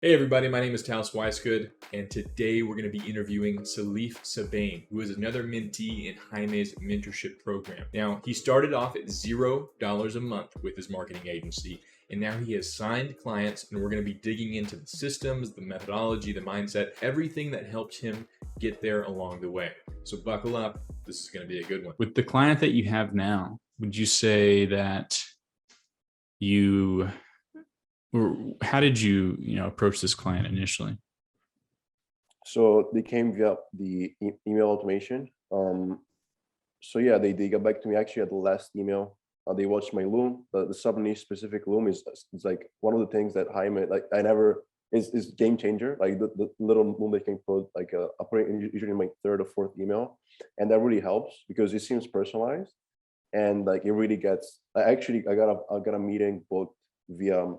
Hey everybody, my name is Talis Weisgood, and today we're going to be interviewing Salif Sabane, who is another mentee in Jaime's mentorship program. Now, he started off at $0 a month with his marketing agency, and now he has signed clients, and we're going to be digging into the systems, the methodology, the mindset, everything that helped him get there along the way. So buckle up, this is going to be a good one. With the client that you have now, would you say that you or how did you approach this client initially? So they came via the email automation. So yeah, they got back to me actually at the last email. They watched my loom. The sub niche specific loom is like one of the things that Jaime is game changer. Like the little loom they can put like I put it usually in my third or fourth email, and that really helps because it seems personalized and like it really gets. I got a meeting booked via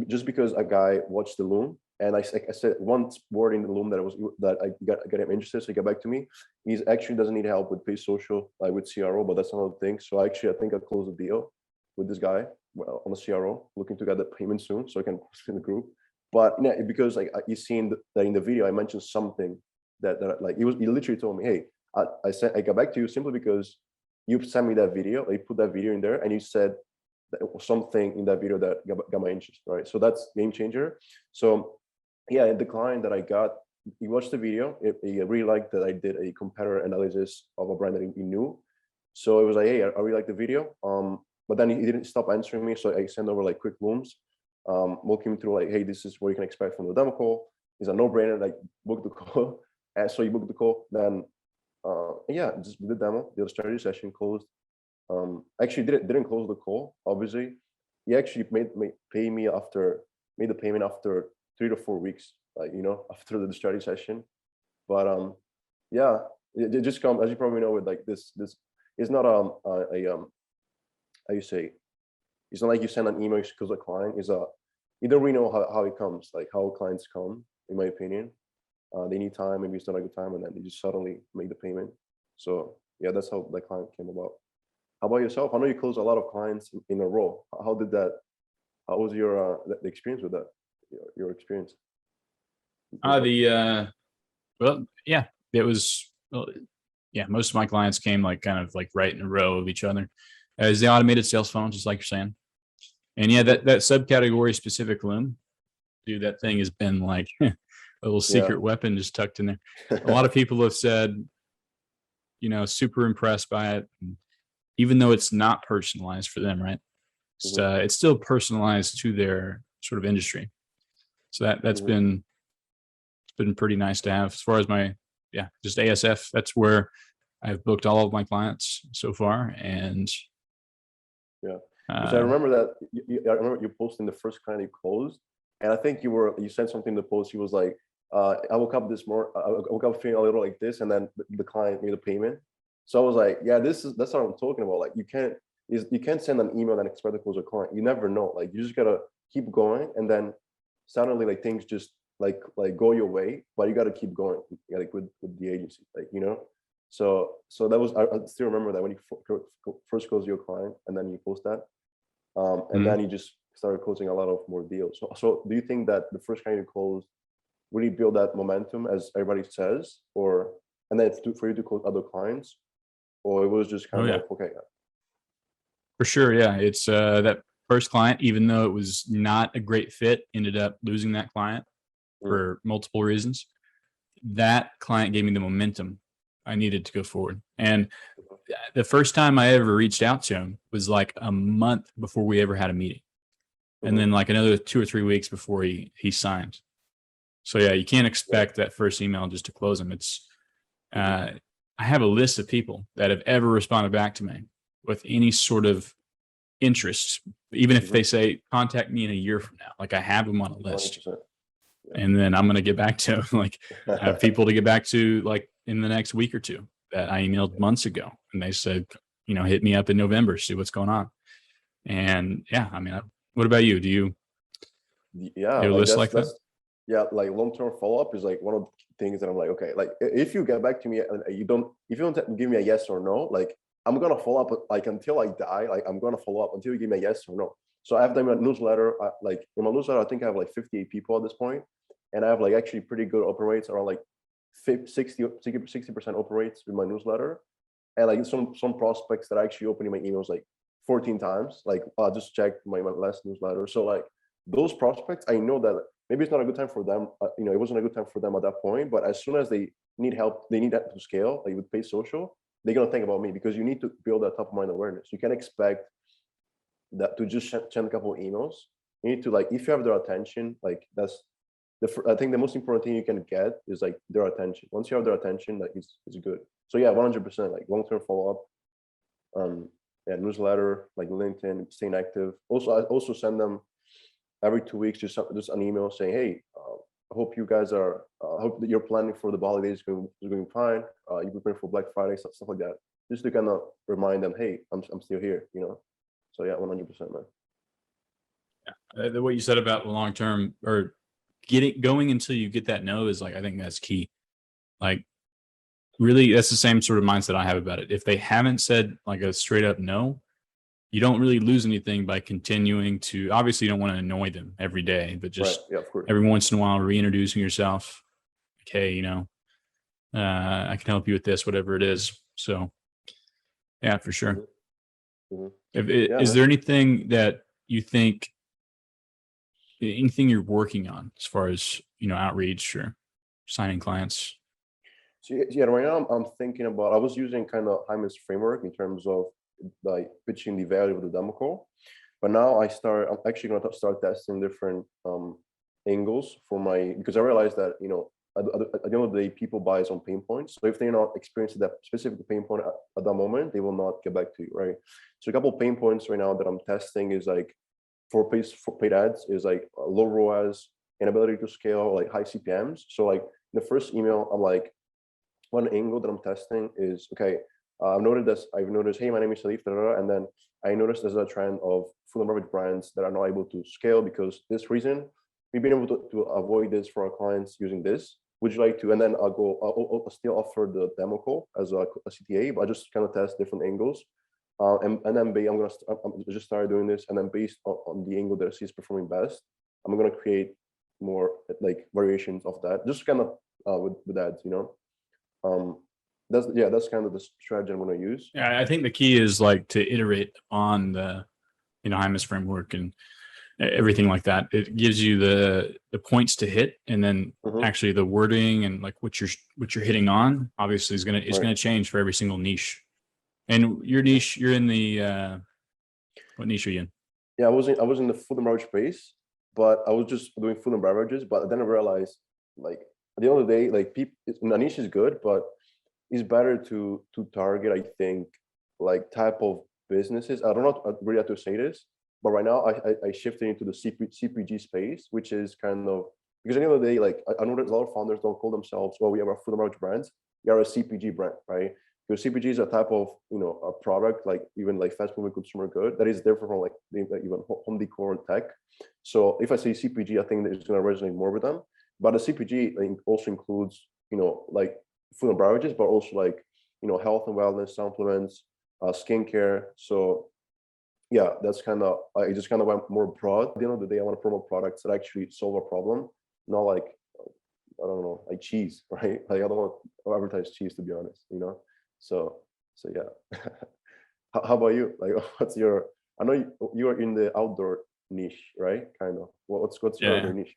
just because a guy watched the loom and I said one word in the loom that I got him interested, so he got back to me. He's actually doesn't need help with paid social, like with CRO, but that's another thing. So actually, I think I closed a deal with this guy on the CRO, looking to get the payment soon, so I can post in the group. But yeah, because like you seen that in the video, I mentioned something that like he literally told me, hey, I got back to you simply because you sent me that video, like you put that video in there, and you said something in that video that got my interest, right? So that's game changer. So yeah, the client that I got, he watched the video. He really liked that I did a competitor analysis of a brand that he knew. So it was like, hey, I really like the video. But then he didn't stop answering me. So I sent over like quick looms, walking him through like, hey, this is what you can expect from the demo call. It's a no-brainer, like book the call. And so you booked the call. Then yeah, just did the demo, the strategy session, closed. Actually didn't close the call, obviously. He actually made the payment after 3 to 4 weeks, like after the strategy session. But yeah, it just comes, as you probably know, with like this is not how you say, it's not like you send an email because a client is you don't really know how it comes, like how clients come, in my opinion. They need time, maybe it's not a good time, and then they just suddenly make the payment. So yeah, that's how the client came about. How about yourself? I know you closed a lot of clients in a row. How was your the experience with that? Your experience? Well, yeah, it was, well, yeah, most of my clients came like kind of like right in a row of each other as the automated sales funnel, just like you're saying. And yeah, that subcategory specific loom, dude, that thing has been like a little secret weapon just tucked in there. A lot of people have said, super impressed by it. Even though it's not personalized for them, right? It's still personalized to their sort of industry. So that's been pretty nice to have. As far as my just ASF, that's where I've booked all of my clients so far. And yeah, because I remember that I remember you posting the first client you closed, and I think you sent something in the post. He was like, I woke up feeling a little like this, and then the client made a payment. So I was like, yeah, that's what I'm talking about. Like you can't send an email and expect to close a client. You never know. Like you just gotta keep going, and then suddenly like things just like go your way, but you gotta keep going, like with the agency, like So that was, I still remember that when you first close your client and then you post that, and then you just started closing a lot of more deals. So do you think that the first client you closed really build that momentum, as everybody says, and then for you to close other clients? Or it was just kind of like, okay. For sure. Yeah. It's that first client, even though it was not a great fit, ended up losing that client for multiple reasons. That client gave me the momentum I needed to go forward. And the first time I ever reached out to him was like a month before we ever had a meeting. And then like another 2 or 3 weeks before he signed. So yeah, you can't expect that first email just to close him. It's I have a list of people that have ever responded back to me with any sort of interest, even if they say contact me in a year from now. Like I have them on a list, and then I'm gonna get back to them. Like I have people to get back to like in the next week or two that I emailed months ago, and they said, hit me up in November, see what's going on. And yeah, I mean, what about you? Do you have a list like that? Yeah, like long-term follow-up is like one of the things that I'm like, okay, like if you get back to me and if you don't give me a yes or no, like I'm gonna follow up like until I die, like I'm gonna follow up until you give me a yes or no. So I have them in a newsletter. Like in my newsletter, I think I have like 58 people at this point, and I have like actually pretty good open rates, around like 60% open rates with my newsletter, and like some prospects that are actually opening my emails like 14 times. Like I just checked my last newsletter. So like those prospects, I know that maybe it's not a good time for them. It wasn't a good time for them at that point. But as soon as they need help, they need that to scale, like with paid social, they're gonna think about me, because you need to build that top of mind awareness. You can't expect that to just send a couple of emails. You need to, like, if you have their attention, like that's I think the most important thing you can get is like their attention. Once you have their attention, like it's good. So yeah, 100%, like long-term follow-up, yeah, newsletter, like LinkedIn, staying active. Also, I also send them every 2 weeks just an email saying, hey, I hope you guys are, hope that you're planning for the holidays is going fine. You prepare for Black Friday, stuff like that. Just to kind of remind them, hey, I'm still here, So yeah, 100%, man. Yeah. What you said about long term, or going until you get that no, is like, I think that's key. Like, really, that's the same sort of mindset I have about it. If they haven't said like a straight up no, you don't really lose anything by continuing to. Obviously, you don't want to annoy them every day, but just right. Yeah, of course. Every once in a while, reintroducing yourself. Okay, I can help you with this, whatever it is. So, yeah, for sure. Mm-hmm. Is there anything that you think, anything you're working on as far as outreach or signing clients? So yeah, right now I'm thinking about. I was using kind of Jaime's framework in terms of like pitching the value of the demo call, but now I'm actually going to start testing different angles because I realized that at the end of the day, people buy on pain points. So if they're not experiencing that specific pain point at that moment, they will not get back to you, right? So a couple of pain points right now that I'm testing is like for paid ads is like low ROAS, inability to scale, like high CPMs. So like the first email, I'm like, one angle that I'm testing is, okay, I've noticed, hey, my name is Salif, and then I noticed there's a trend of food and beverage brands that are not able to scale because this reason. We've been able to avoid this for our clients using this. Would you like to? And then I'll still offer the demo call as a CTA, but I just kind of test different angles. And then I'm just started doing this, and then based on the angle that I see is performing best, I'm gonna create more like variations of that, just kind of with ads, that's kind of the strategy I'm going to use. Yeah, I think the key is like to iterate on the Jaime's framework and everything like that. It gives you the points to hit, and then actually the wording and like what you're hitting on obviously is gonna change for every single niche. And your niche, you're in the what niche are you in? Yeah, I was in the food and beverage space, but I was just doing food and beverages. But then I realized, like, at the end of the day, like, a niche is good, but it's better to target, I think, like type of businesses. I don't know really how to say this, but right now I shifted into the CPG space, which is kind of, because at the end of the day, like, I know that a lot of founders don't call themselves, well, we have our food and beverage brands. We are a CPG brand, right? Because CPG is a type of, a product, like even like fast moving consumer good that is different from like even home decor and tech. So if I say CPG, I think that it's going to resonate more with them. But the CPG also includes, like food and beverages, but also like, health and wellness, supplements, skincare. So yeah, that's kind of, I just kind of went more broad. At the end of the day, I want to promote products that actually solve a problem, not like, I don't know, like cheese, right? Like I don't want to advertise cheese, to be honest, So yeah. How about you? Like, what's your? I know you are in the outdoor niche, right? Kind of. What's your other niche?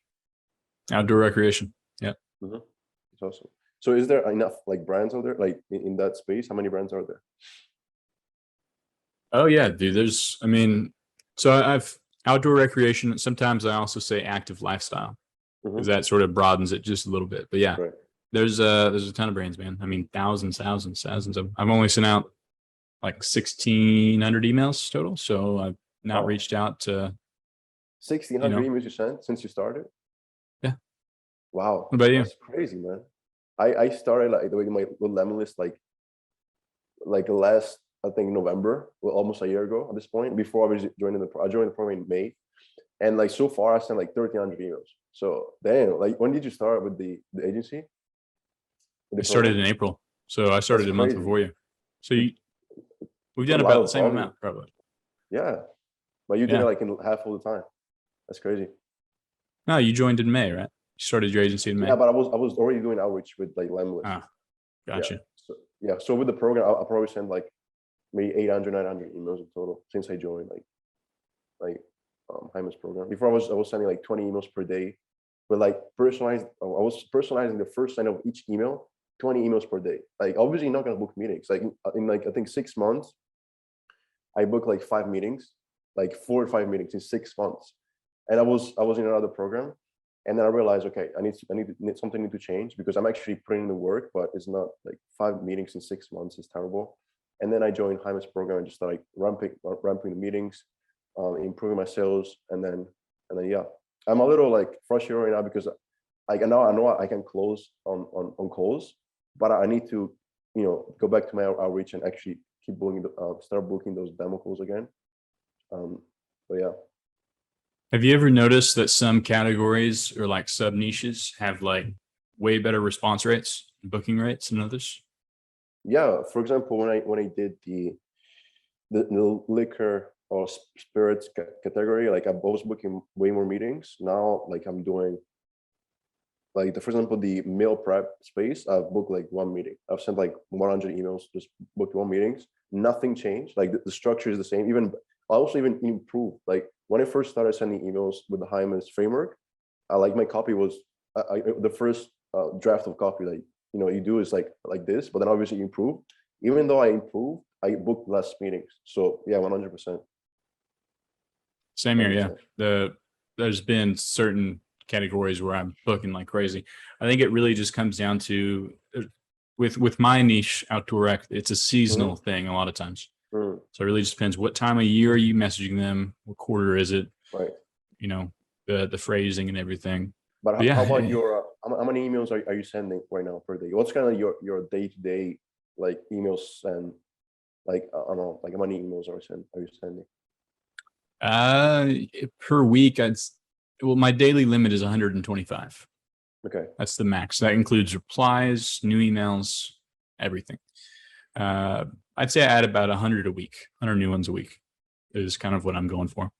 Outdoor recreation. Yeah. It's awesome. So is there enough like brands out there, like in that space? How many brands are there? Oh yeah, dude. So I've outdoor recreation. Sometimes I also say active lifestyle, because that sort of broadens it just a little bit. But yeah, there's a ton of brands, man. I mean, thousands. I've only sent out like 1,600 emails total. So I've now reached out to 1,600 emails you sent since you started. Yeah. Wow. What about you? That's crazy, man. I started like the way my lemon list like last, I think, November, well, almost a year ago at this point. Before I was joining I joined the program in May, and like so far I sent like 1,300 emails. So damn, like when did you start with the agency? I started in April, so I started a month before you. So we've done about the same amount, probably. Yeah, but you did Yeah. it like in half of the time. That's crazy. No, you joined in May, right? You started your agency in May. Yeah, but I was already doing outreach with like Lemless. Ah, gotcha. So with the program, I'll probably send like maybe 800, 900 emails in total since I joined Jaime's program. Before I was sending like 20 emails per day, but like personalized. I was personalizing the first sign of each email, 20 emails per day. Like obviously you're not gonna book meetings. Like in like I think 6 months, I booked like 5 meetings, like 4 or 5 meetings in 6 months. And I was in another program, and then I realized, okay, I need something need to change because I'm actually putting in the work, but it's not like 5 meetings in 6 months is terrible. And then I joined Jaime's program and just started ramping the meetings, improving my sales, and then yeah, I'm a little like frustrated right now because I know I can close on calls, but I need to go back to my outreach and actually keep booking start booking those demo calls again. But yeah. Have you ever noticed that some categories or like sub niches have like way better response rates, booking rates than others? Yeah, for example, when I did the liquor or spirits category, like I was booking way more meetings. Now, like I'm doing like for example, the meal prep space, I've booked like 1 meeting. I've sent like 100 emails, just booked 1 meetings. Nothing changed. Like the structure is the same. Even I also even improved. Like when I first started sending emails with the Jaime's framework, like my copy was the first draft of copy. Like you do is like this, but then obviously you improve. Even though I improved, I booked less meetings. So yeah, 100%. Same here, yeah. 100%. There's been certain categories where I'm booking like crazy. I think it really just comes down to with my niche, outdoor rec, it's a seasonal thing a lot of times. So it really just depends what time of year are you messaging them, what quarter is it, Right. The phrasing and everything. But yeah, how about your how many emails are you sending right now per day? What's kind of your day-to-day like emails, and like I don't know, like how many emails are you sending? Per week, my daily limit is 125. Okay. That's the max. That includes replies, new emails, everything. I'd say I add about 100 a week, 100 new ones a week is kind of what I'm going for.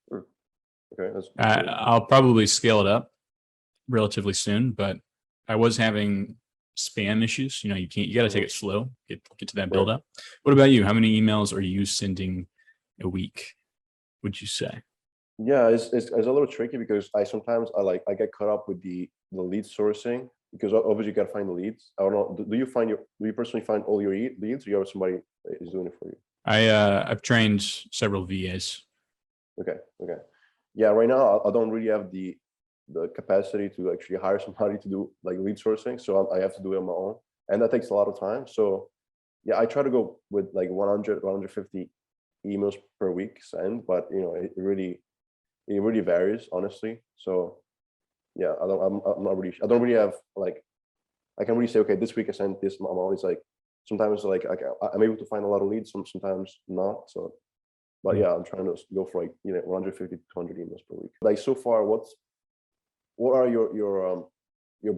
Okay. I'll probably scale it up relatively soon, but I was having spam issues. You got to take it slow, get to that build up. What about you? How many emails are you sending a week, would you say? Yeah, it's a little tricky because I sometimes I get caught up with the lead sourcing, because obviously you got to find the leads. I don't know. Do you personally find all your leads, or you have somebody that is doing it for you? I've trained several VAs. Okay. Yeah, right now I don't really have the capacity to actually hire somebody to do like lead sourcing, so I have to do it on my own, and that takes a lot of time. So yeah, I try to go with like 100, 150 emails per week send, but it really varies, honestly. So yeah, I don't really have like, I can really say, okay, this week I sent this amount. It's like sometimes like I'm able to find a lot of leads, sometimes not. So, but yeah, I'm trying to go for like 150 to 200 emails per week. Like so far, what are your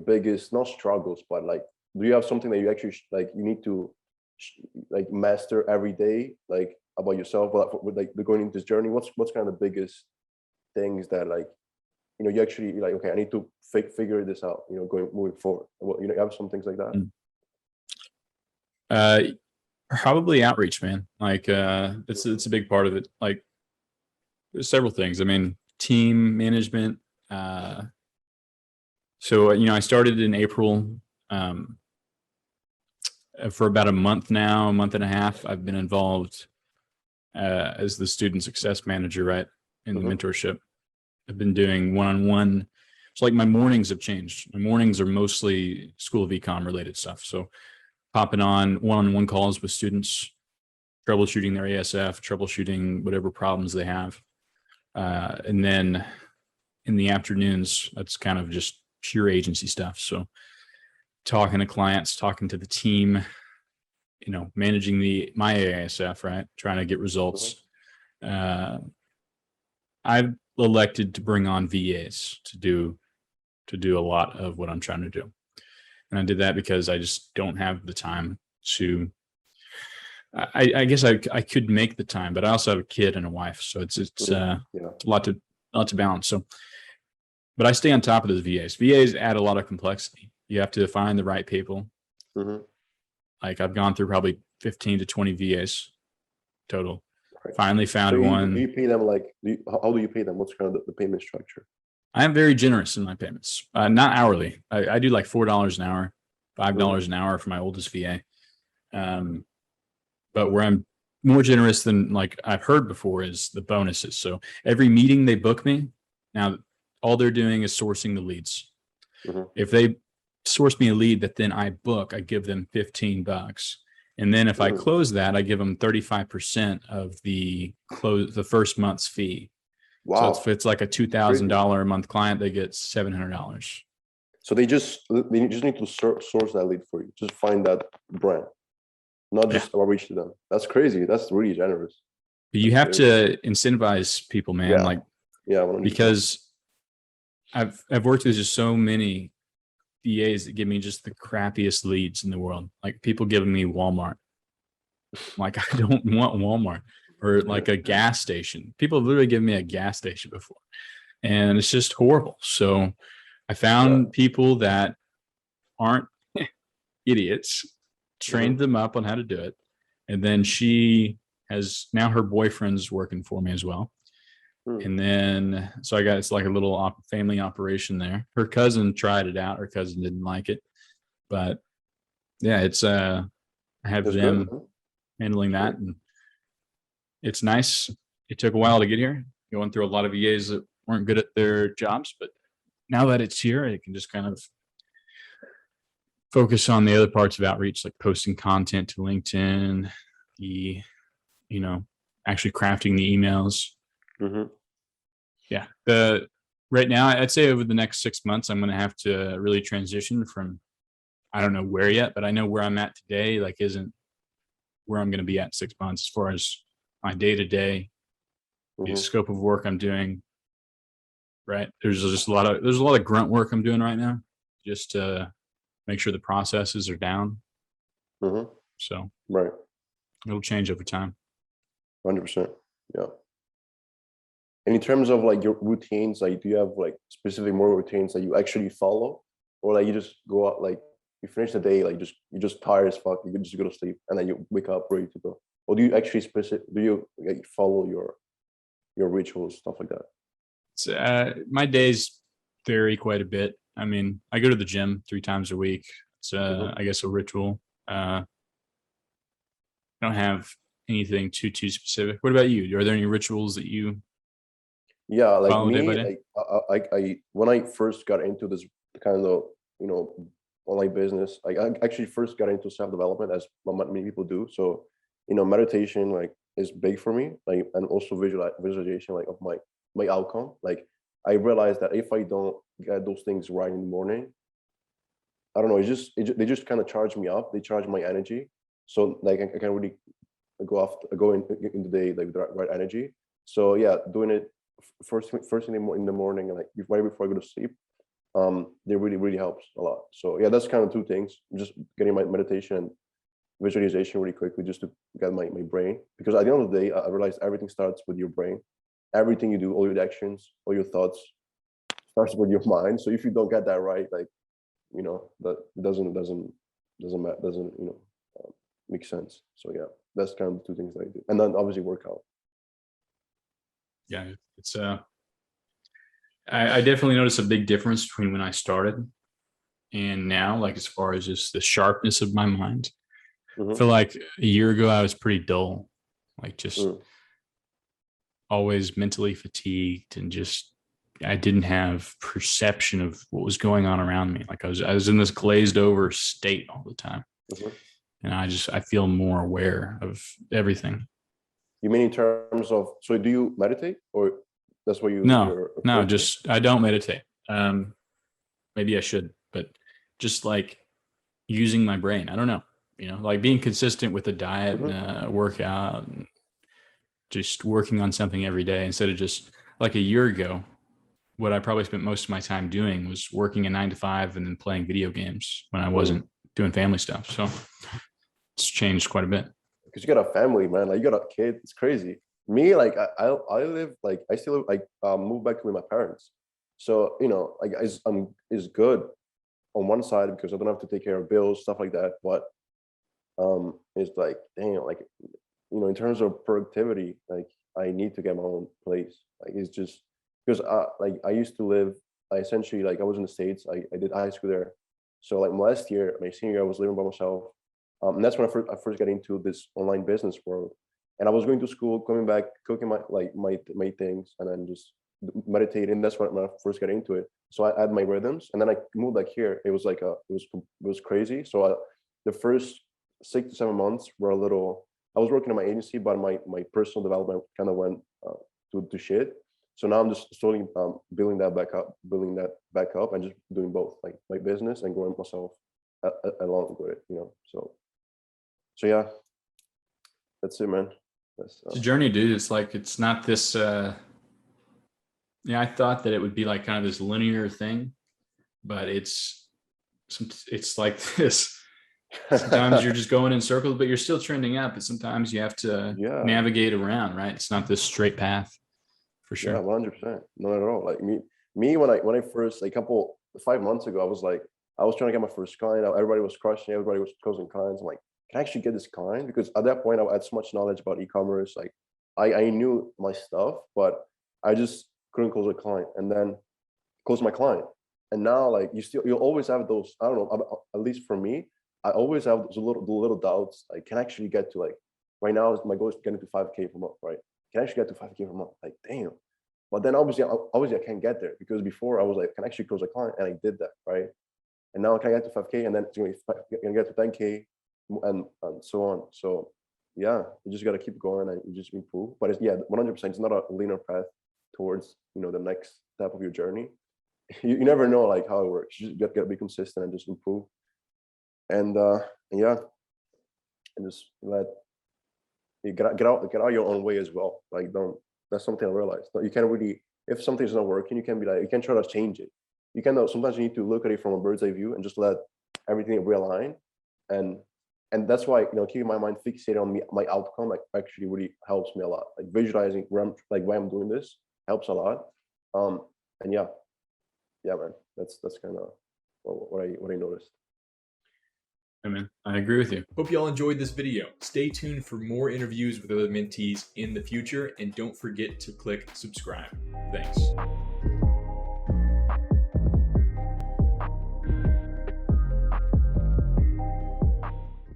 biggest, not struggles, but like, do you have something that you actually like you need to like master every day, like about yourself, but with like going into this journey? What's kind of the biggest things that like you actually like, okay, I need to figure this out, moving forward? You have some things like that? Probably outreach, man. Like it's a big part of it. Like there's several things. I mean, team management. So I started in April. For about a month now, a month and a half, I've been involved as the student success manager, right, in the mentorship. I've been doing one-on-one. It's like my mornings have changed. My mornings are mostly School of Econ related stuff. So popping on one-on-one calls with students, troubleshooting their ASF, troubleshooting whatever problems they have. And then in the afternoons, that's kind of just pure agency stuff. So talking to clients, talking to the team, managing my ASF, right? Trying to get results. I've elected to bring on VAs to do a lot of what I'm trying to do. And I did that because I just don't have the time to I guess I could make the time, but I also have a kid and a wife, so it's Yeah. a lot to balance. So, but I stay on top of those VAs. VAs add a lot of complexity. You have to find the right people. Mm-hmm. Like I've gone through probably 15 to 20 VAs total. Right. Finally found one. Do you pay them like? How do you pay them? What's kind of the payment structure? I am very generous in my payments. Not hourly. I do like $4 an hour, $5 an hour for my oldest VA. But where I'm more generous than like I've heard before is the bonuses. So every meeting they book me, now all they're doing is sourcing the leads. Mm-hmm. If they source me a lead that then I book, I give them $15. And then if I close that, I give them 35% of the first month's fee. Wow. So if it's like a $2,000 a month client, they get $700. So they just need to source that lead for you. Just find that brand, not just outreach to them. That's crazy. That's really generous. But you have to incentivize people, man. Because I've worked with just so many VAs that give me just the crappiest leads in the world. Like people giving me Walmart. Like I don't want Walmart. Or like a gas station. People have literally given me a gas station before. And it's just horrible. So I found people that aren't idiots, trained them up on how to do it. And then now her boyfriend's working for me as well. And then, so it's like a little family operation there. Her cousin tried it out. Her cousin didn't like it. But yeah, I have them handling that. And it's nice. It took a while to get here, going through a lot of VAs that weren't good at their jobs, but now that it's here, I can just kind of focus on the other parts of outreach, like posting content to LinkedIn, actually crafting the emails. Mm-hmm. Yeah. Right now, I'd say over the next 6 months, I'm going to have to really transition from, I don't know where yet, but I know where I'm at today, like isn't where I'm going to be at 6 months as far as my day-to-day, the scope of work I'm doing. Right. There's a lot of grunt work I'm doing right now, just to make sure the processes are down. So right, it'll change over time. 100%. Yeah. And in terms of like your routines, like do you have like specific morning routines that you actually follow, or like you just go out, like you finish the day, like you're just tired as fuck, you can just go to sleep and then you wake up ready to go? Or do you actually follow your rituals, stuff like that? My days vary quite a bit. I mean, I go to the gym 3 times a week. It's I guess a ritual. I don't have anything too specific. What about you? Are there any rituals that you? Yeah, like follow me, day by day? I when I first got into this kind of online business, I actually first got into self-development, as many people do. So meditation like is big for me, like, and also visualization like of my outcome. Like I realized that if I don't get those things right in the morning, I don't know, they just kind of charge me up. They charge my energy, so like I can really go in the day like with the right energy. So yeah, doing it first thing in the morning, and like right before I go to sleep, they really helps a lot. So yeah, that's kind of 2 things. Just getting my meditation and visualization really quickly, just to get my brain, because at the end of the day, I realized everything starts with your brain. Everything you do, all your actions, all your thoughts, starts with your mind. So if you don't get that right, like that doesn't make sense. So yeah, that's kind of the 2 things that I do, and then obviously workout. Yeah, it's I definitely noticed a big difference between when I started and now, like as far as just the sharpness of my mind. I feel like a year ago I was pretty dull, like just always mentally fatigued, and just I didn't have perception of what was going on around me. Like I was in this glazed over state all the time. And I feel more aware of everything. You mean in terms of, so do you meditate, or that's what you? No, I don't meditate. Maybe I should, but just like using my brain. I don't know, like being consistent with a diet and workout, and just working on something every day instead of just like a year ago. What I probably spent most of my time doing was working a 9 to 5 and then playing video games when I wasn't doing family stuff. So it's changed quite a bit. because you got a family, man. Like you got a kid. It's crazy. Me, like I live like I still live, like moved back with my parents. So you know, like is good on one side because I don't have to take care of bills, stuff like that. But it's like, dang, like you know, in terms of productivity, like I need to get my own place. Like it's just because like I used to live. I essentially like I was in the States. I did high school there. So like last year, my senior year, I was living by myself. And that's when I first got into this online business world. And I was going to school, coming back, cooking my things, and then just meditating. That's when I first got into it. So I had my rhythms, and then I moved back here. It was like it was crazy. So the first 6 to 7 months were a little. I was working in my agency, but my personal development kind of went to shit. So now I'm just slowly building that back up, and just doing both, like my business and growing myself along with it. You know, so yeah, that's it, man. It's a journey, dude. It's like, it's not this, yeah, I thought that it would be like kind of this linear thing, but it's like this. Sometimes you're just going in circles, but you're still trending up. But sometimes you have to navigate around, right? It's not this straight path, for sure. Yeah, 100%. Not at all. Like me when I first, like 5 months ago, I was trying to get my first client. Everybody was crushing. Everybody was closing clients. I'm like, can I actually get this client? Because at that point, I had so much knowledge about e-commerce. Like I knew my stuff, but I just couldn't close a client, and then close my client. And now, like you'll always have those. I don't know. At least for me, I always have those little doubts. Like, can I actually get to, like, right now my goal is getting to 5K per month, right? Can I actually get to 5K per month? Like, damn. But then obviously I can't get there, because before I was like, can I actually close a client? And I did that, right? And now can I get to 5K, and then it's gonna get to 10K, and so on. So yeah, you just got to keep going and you just improve. But it's 100%. It's not a linear path towards, you know, the next step of your journey. You never know like how it works. You just got to be consistent and just improve. And yeah, and just get out your own way as well. Like, that's something I realized. You can't really, if something's not working, you can't be like, you can't try to change it. You can, sometimes you need to look at it from a bird's eye view and just let everything realign. And that's why, you know, keeping my mind fixated on my outcome, like, actually really helps me a lot. Like visualizing why I'm doing this helps a lot. And yeah, man, that's kind of what I noticed. I mean, I agree with you. Hope y'all enjoyed this video. Stay tuned for more interviews with other mentees in the future, and don't forget to click subscribe. Thanks.